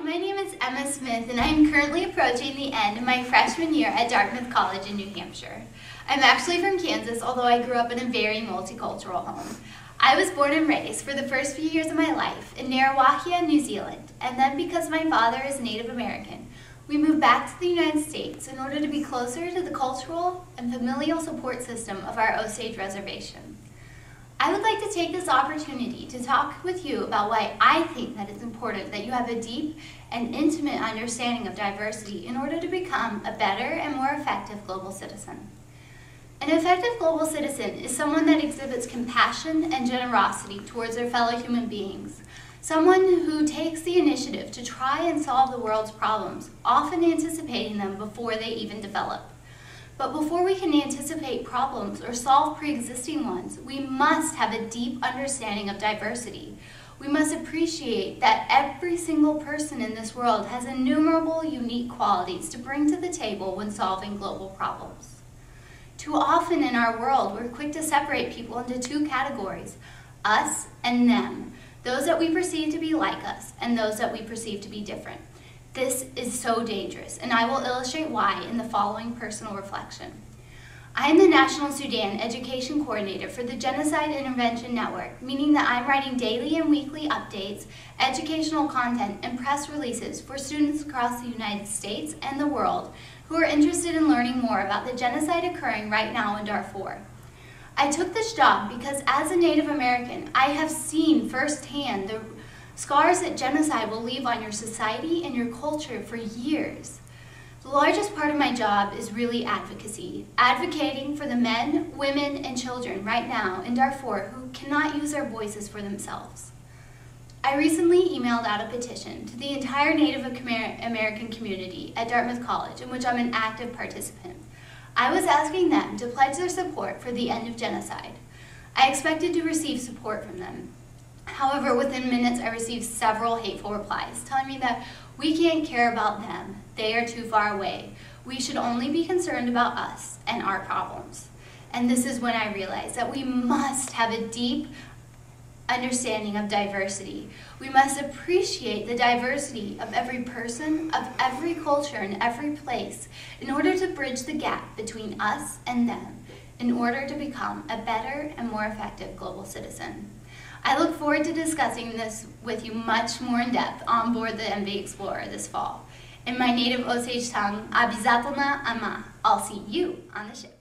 my name is Emma Smith, and I am currently approaching the end of my freshman year at Dartmouth College in New Hampshire. I'm actually from Kansas, although I grew up in a very multicultural home. I was born and raised for the first few years of my life in Narawahia, New Zealand, and then because my father is Native American, we moved back to the United States in order to be closer to the cultural and familial support system of our Osage Reservation. I would like to take this opportunity to talk with you about why I think that it's important that you have a deep and intimate understanding of diversity in order to become a better and more effective global citizen. An effective global citizen is someone that exhibits compassion and generosity towards their fellow human beings, someone who takes the initiative to try and solve the world's problems, often anticipating them before they even develop. But before we can anticipate problems or solve pre-existing ones, we must have a deep understanding of diversity. We must appreciate that every single person in this world has innumerable unique qualities to bring to the table when solving global problems. Too often in our world, we're quick to separate people into two categories, us and them, those that we perceive to be like us and those that we perceive to be different. This is so dangerous, and I will illustrate why in the following personal reflection. I am the National Sudan Education Coordinator for the Genocide Intervention Network, meaning that I'm writing daily and weekly updates, educational content, and press releases for students across the United States and the world who are interested in learning more about the genocide occurring right now in Darfur. I took this job because as a Native American, I have seen firsthand the scars that genocide will leave on your society and your culture for years. The largest part of my job is really advocacy, advocating for the men, women, and children right now in Darfur who cannot use their voices for themselves. I recently emailed out a petition to the entire Native American community at Dartmouth College, in which I'm an active participant. I was asking them to pledge their support for the end of genocide. I expected to receive support from them. However, within minutes, I received several hateful replies telling me that we can't care about them. They are too far away. We should only be concerned about us and our problems. And this is when I realized that we must have a deep understanding of diversity. We must appreciate the diversity of every person, of every culture, and every place in order to bridge the gap between us and them, in order to become a better and more effective global citizen. I look forward to discussing this with you much more in depth on board the MV Explorer this fall. In my native Osage tongue, Abizatana Ama. I'll see you on the ship.